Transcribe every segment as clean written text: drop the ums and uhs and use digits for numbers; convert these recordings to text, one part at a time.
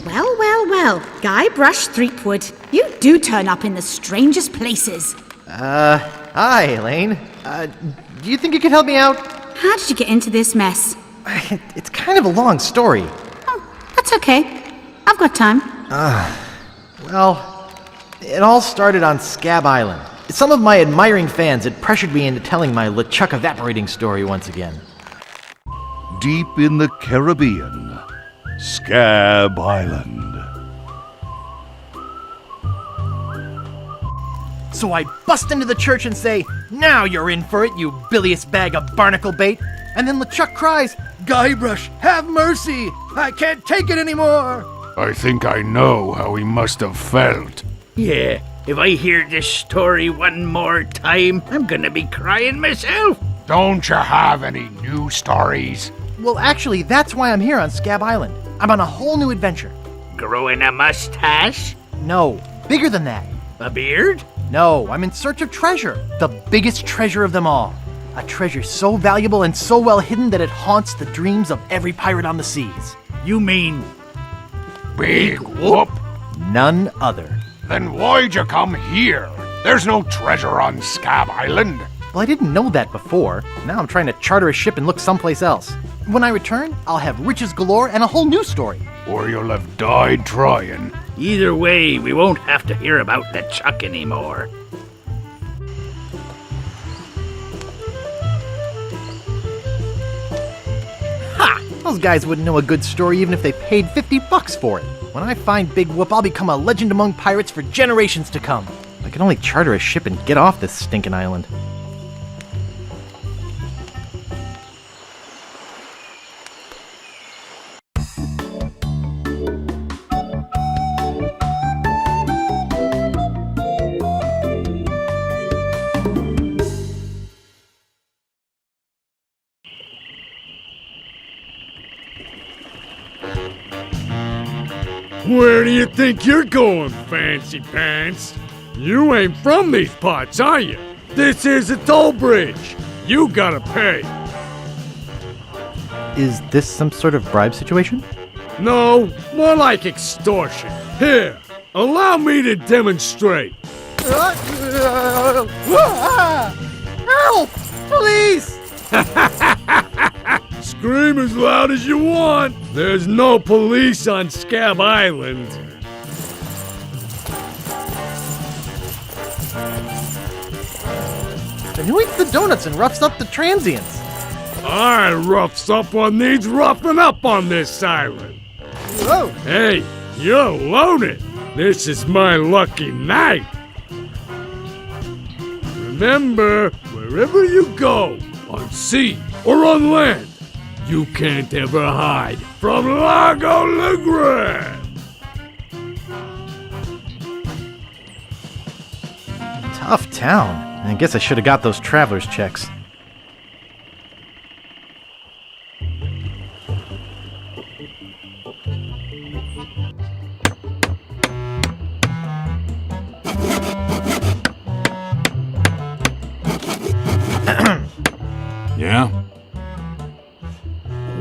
Well, well, well. Guybrush Threepwood, you do turn up in the strangest places. Hi, Elaine. Do you think you could help me out? How did you get into this mess? It's kind of a long story. Oh, that's okay. I've got time. Well, it all started on Scab Island. Some of my admiring fans had pressured me into telling my LeChuck evaporating story once again. Deep in the Caribbean, Scab Island. So I bust into the church and say, "Now you're in for it, you bilious bag of barnacle bait." And then LeChuck cries, "Guybrush, have mercy! I can't take it anymore!" I think I know how he must have felt. Yeah, if I hear this story one more time, I'm gonna be crying myself. Don't you have any new stories? Well, actually, that's why I'm here on Scab Island. I'm on a whole new adventure. Growing a mustache? No, bigger than that. A beard? No, I'm in search of treasure. The biggest treasure of them all. A treasure so valuable and so well hidden that it haunts the dreams of every pirate on the seas. You mean Big whoop? None other. Then why'd you come here? There's no treasure on Scab Island. Well, I didn't know that before. Now I'm trying to charter a ship and look someplace else. When I return, I'll have riches galore and a whole new story. Or you'll have died trying. either way, we won't have to hear about LeChuck anymore. Ha! Those guys wouldn't know a good story even if they paid $50 for it. When I find Big Whoop, I'll become a legend among pirates for generations to come. I can only charter a ship and get off this stinking island. Where do you think you're going, Fancy Pants? You ain't from these parts, are you? This is a toll bridge. You gotta pay. Is this some sort of bribe situation? No, more like extortion. Here, allow me to demonstrate. Help! Please! Scream as loud as you want. There's no police on Scab Island. Then who eats the donuts and roughs up the transients? I roughs up what needs roughing up on this island. Whoa! Hey, you're loaded. This is my lucky night. Remember, wherever you go, on sea or on land, you can't ever hide from Largo LeGrand. Tough town. I guess I should have got those traveler's checks. Yeah?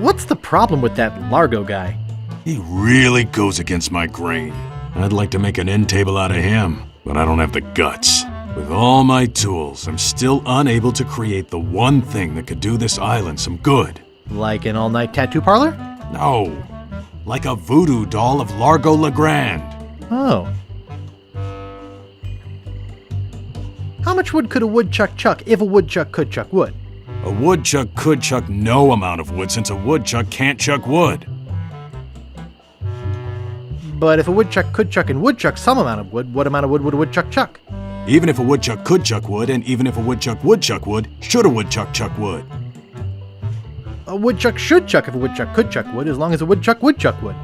What's the problem with that Largo guy? He really goes against my grain. I'd like to make an end table out of him, but I don't have the guts. With all my tools, I'm still unable to create the one thing that could do this island some good. Like an all-night tattoo parlor? No, like a voodoo doll of Largo LeGrand. Oh. How much wood could a woodchuck chuck if a woodchuck could chuck wood? A woodchuck could chuck no amount of wood since a woodchuck can't chuck wood. But if a woodchuck could chuck and would chuck some amount of wood, what amount of wood would a woodchuck chuck? Even if a woodchuck could chuck wood, and even if a woodchuck would chuck wood, should a woodchuck chuck wood? A woodchuck should chuck if a woodchuck could chuck wood, as long as a woodchuck would chuck wood.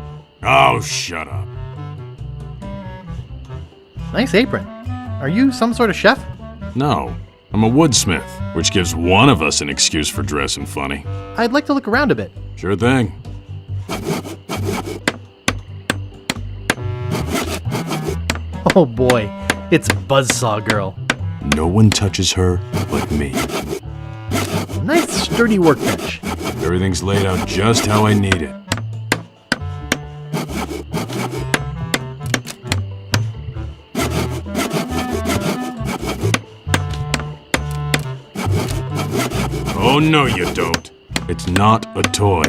Oh, shut up. Nice apron. Are you some sort of chef? No, I'm a woodsmith, which gives one of us an excuse for dressing funny. I'd like to look around a bit. Sure thing. Oh boy, it's Buzzsaw Girl. No one touches her but me. Nice sturdy workbench. Everything's laid out just how I need it. Oh, no, you don't. It's not a toy.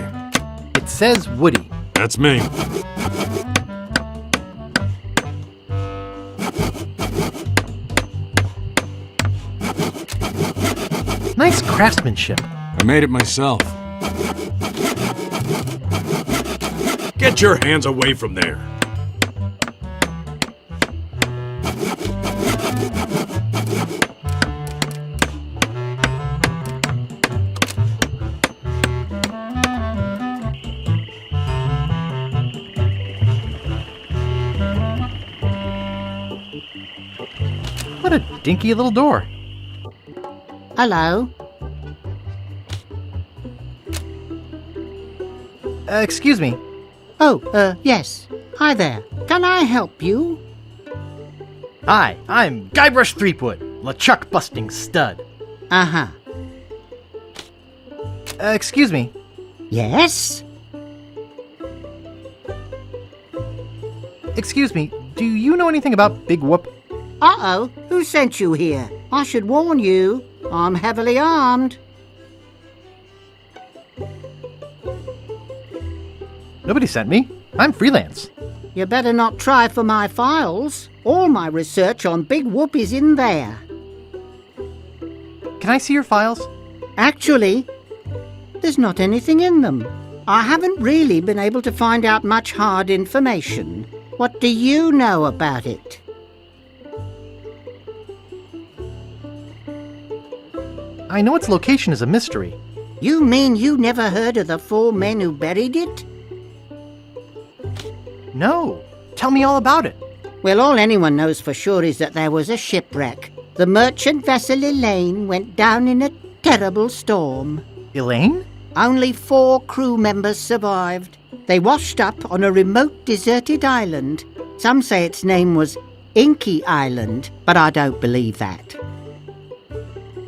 It says Woody. That's me. Nice craftsmanship. I made it myself. Get your hands away from there. What a dinky little door. Hello? Excuse me. Oh, yes. Hi there. Can I help you? Hi, I'm Guybrush Threepwood, LeChuck busting stud. Uh-huh. Excuse me. Yes? Excuse me, do you know anything about Big Whoop? Uh-oh. Who sent you here? I should warn you. I'm heavily armed. Nobody sent me. I'm freelance. You better not try for my files. All my research on Big Whoop is in there. Can I see your files? Actually, there's not anything in them. I haven't really been able to find out much hard information. What do you know about it? I know its location is a mystery. You mean you never heard of the 4 men who buried it? No. Tell me all about it. Well, all anyone knows for sure is that there was a shipwreck. The merchant vessel Elaine went down in a terrible storm. Elaine? Only 4 crew members survived. They washed up on a remote deserted island. Some say its name was Inky Island, but I don't believe that.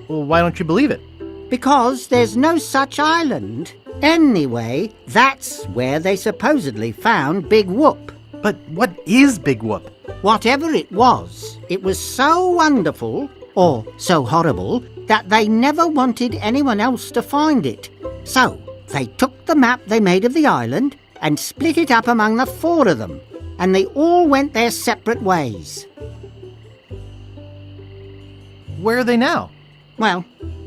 Well, why don't you believe it? Because there's no such island. Anyway, that's where they supposedly found Big Whoop. But what is Big Whoop? Whatever it was so wonderful, or so horrible, that they never wanted anyone else to find it. So, they took the map they made of the island and split it up among the 4 of them, and they all went their separate ways. Where are they now? Well,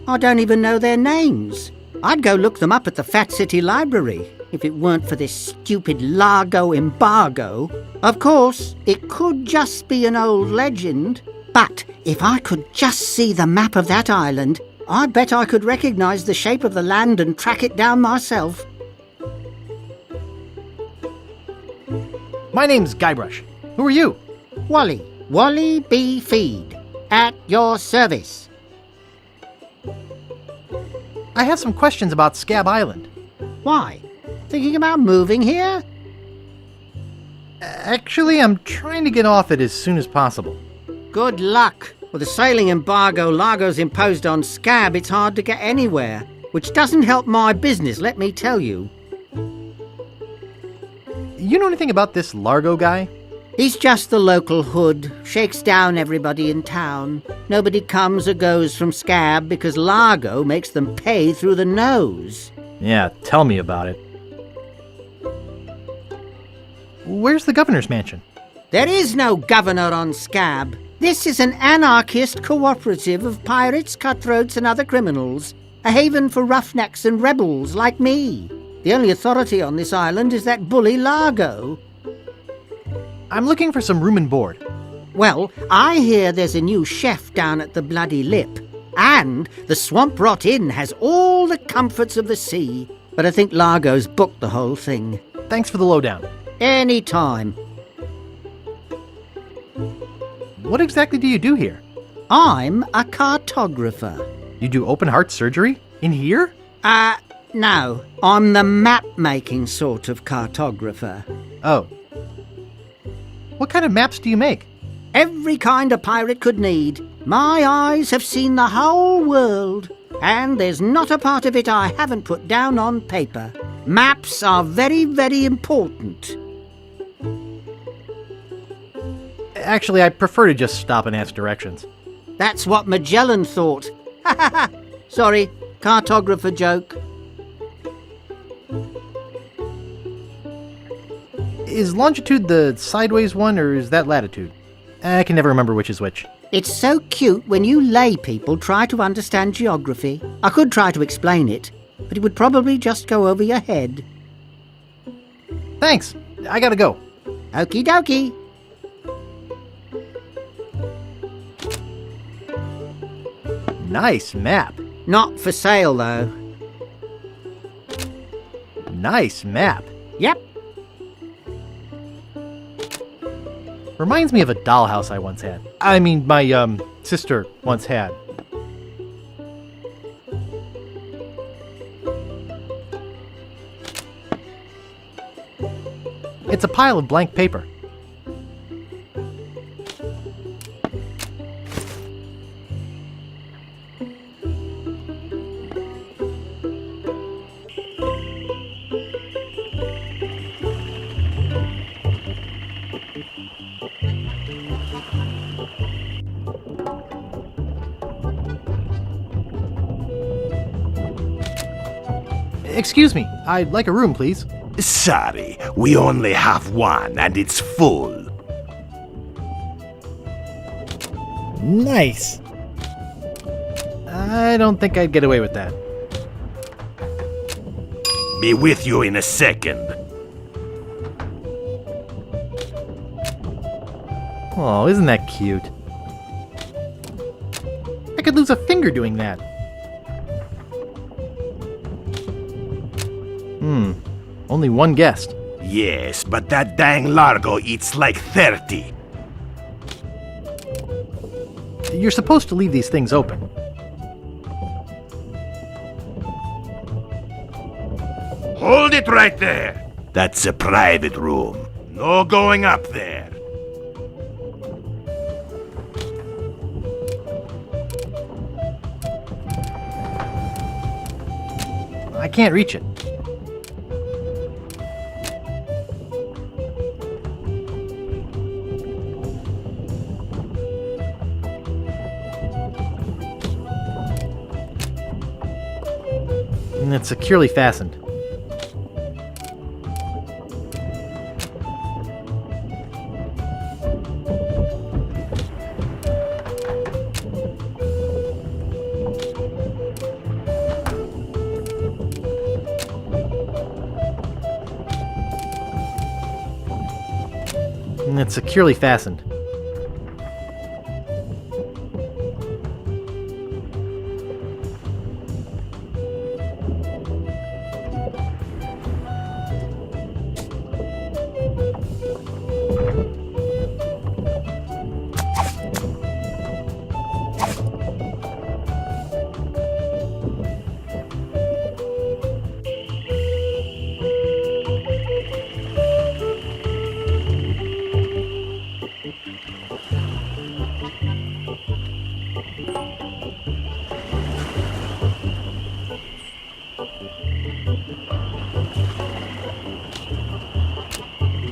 I don't even know their names. I'd go look them up at the Fat City Library, if it weren't for this stupid Largo embargo. Of course, it could just be an old legend, but if I could just see the map of that island, I bet I could recognize the shape of the land and track it down myself. My name's Guybrush. Who are you? Wally B. Feed, at your service. I have some questions about Scab Island. Why? Thinking about moving here? Actually, I'm trying to get off it as soon as possible. Good luck. With the sailing embargo Largo's imposed on Scab, it's hard to get anywhere, which doesn't help my business, let me tell you. You know anything about this Largo guy? He's just the local hood, shakes down everybody in town. Nobody comes or goes from Scab because Largo makes them pay through the nose. Yeah, tell me about it. Where's the governor's mansion? There is no governor on Scab. This is an anarchist cooperative of pirates, cutthroats and other criminals. A haven for roughnecks and rebels like me. The only authority on this island is that bully Largo. I'm looking for some room and board. Well, I hear there's a new chef down at the Bloody Lip. And the Swamp Rot Inn has all the comforts of the sea. But I think Largo's booked the whole thing. Thanks for the lowdown. Any time. What exactly do you do here? I'm a cartographer. You do open heart surgery? In here? No. I'm the map-making sort of cartographer. Oh. What kind of maps do you make? Every kind a pirate could need. My eyes have seen the whole world, and there's not a part of it I haven't put down on paper. Maps are very, very important. Actually, I prefer to just stop and ask directions. That's what Magellan thought. Sorry, cartographer joke. Is longitude the sideways one, or is that latitude? I can never remember which is which. It's so cute when you lay people try to understand geography. I could try to explain it, but it would probably just go over your head. Thanks. I gotta go. Okie dokie. Nice map. Not for sale, though. Nice map. Yep. Reminds me of a dollhouse I once had. I mean, my, sister once had. It's a pile of blank paper. Excuse me, I'd like a room, please. Sorry, we only have one and it's full. Nice. I don't think I'd get away with that. Be with you in a second. Oh, isn't that cute? I could lose a finger doing that. Only one guest. Yes, but that dang Largo eats like 30. You're supposed to leave these things open. Hold it right there. That's a private room. No going up there. I can't reach it. And it's securely fastened. And it's securely fastened.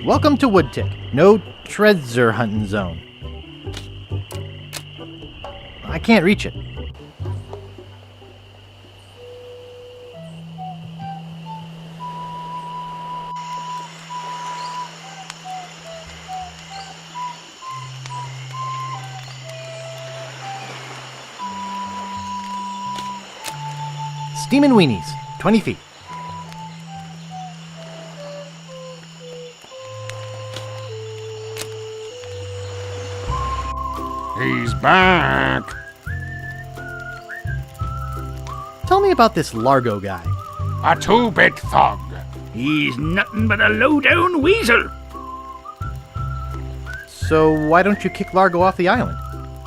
Welcome to Woodtick. No treasure hunting zone. I can't reach it. Steamin' Weenies, 20 feet. He's back. Tell me about this Largo guy. A two-bit thug. He's nothing but a low-down weasel. So why don't you kick Largo off the island?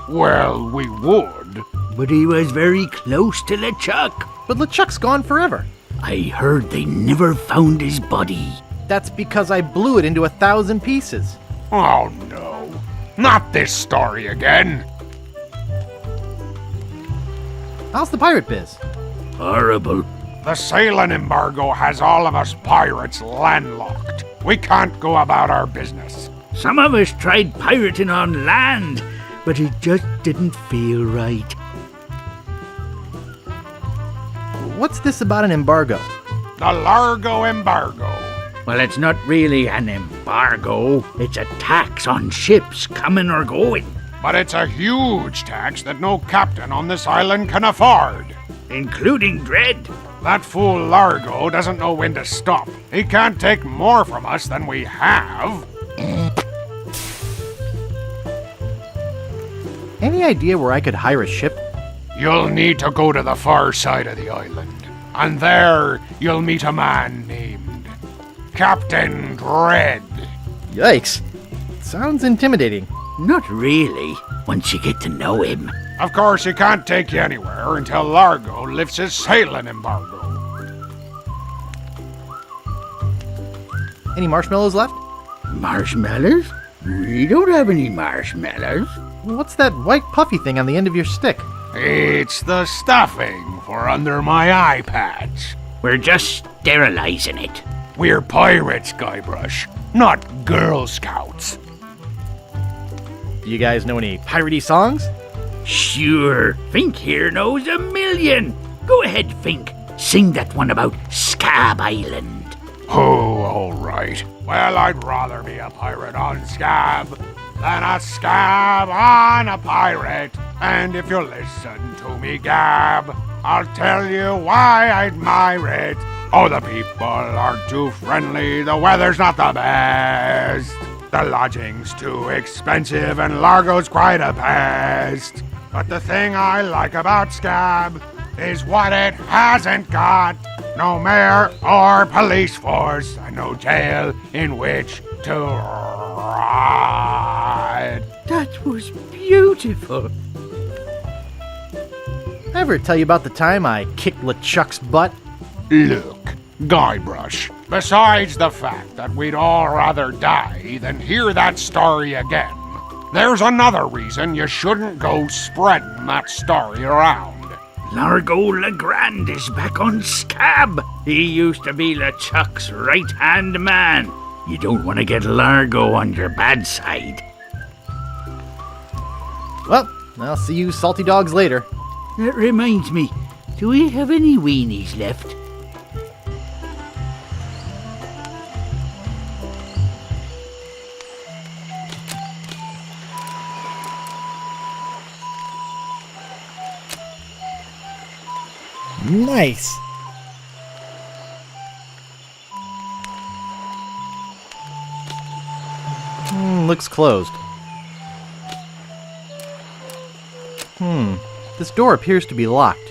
Well, we would. But he was very close to LeChuck. But LeChuck's gone forever. I heard they never found his body. That's because I blew it into 1,000 pieces. Oh no. Not this story again. How's the pirate biz? Horrible. The sailing embargo has all of us pirates landlocked. We can't go about our business. Some of us tried pirating on land, but it just didn't feel right. What's this about an embargo? The Largo embargo. Well, it's not really an embargo. It's a tax on ships coming or going, But it's a huge tax that no captain on this island can afford. including Dread. That fool Largo doesn't know when to stop. He can't take more from us than we have. Any idea where I could hire a ship? You'll need to go to the far side of the island, and there you'll meet a man named Captain Dread. Yikes. Sounds intimidating. Not really, once you get to know him. Of course, he can't take you anywhere until Largo lifts his sailing embargo. Any marshmallows left? Marshmallows? We don't have any marshmallows. What's that white puffy thing on the end of your stick? It's the stuffing for under my eye patch. We're just sterilizing it. We're pirates, Guybrush, not Girl Scouts. Do you guys know any piratey songs? Sure, Fink here knows a million. Go ahead, Fink. Sing that one about Scab Island. Oh, all right. Well, I'd rather be a pirate on Scab than a scab on a pirate. And if you'll listen to me gab, I'll tell you why I admire it. Oh, the people aren't too friendly, the weather's not the best. The lodging's too expensive and Largo's quite a pest. But the thing I like about Scab is what it hasn't got. No mayor or police force, and no jail in which to ride. That was beautiful. Ever tell you about the time I kicked LeChucks' butt? Look, Guybrush, besides the fact that we'd all rather die than hear that story again, there's another reason you shouldn't go spreading that story around. Largo Legrand is back on Scab. He used to be LeChuck's right-hand man. You don't want to get Largo on your bad side. Well, I'll see you salty dogs later. That reminds me, do we have any weenies left? Nice. Looks closed. This door appears to be locked.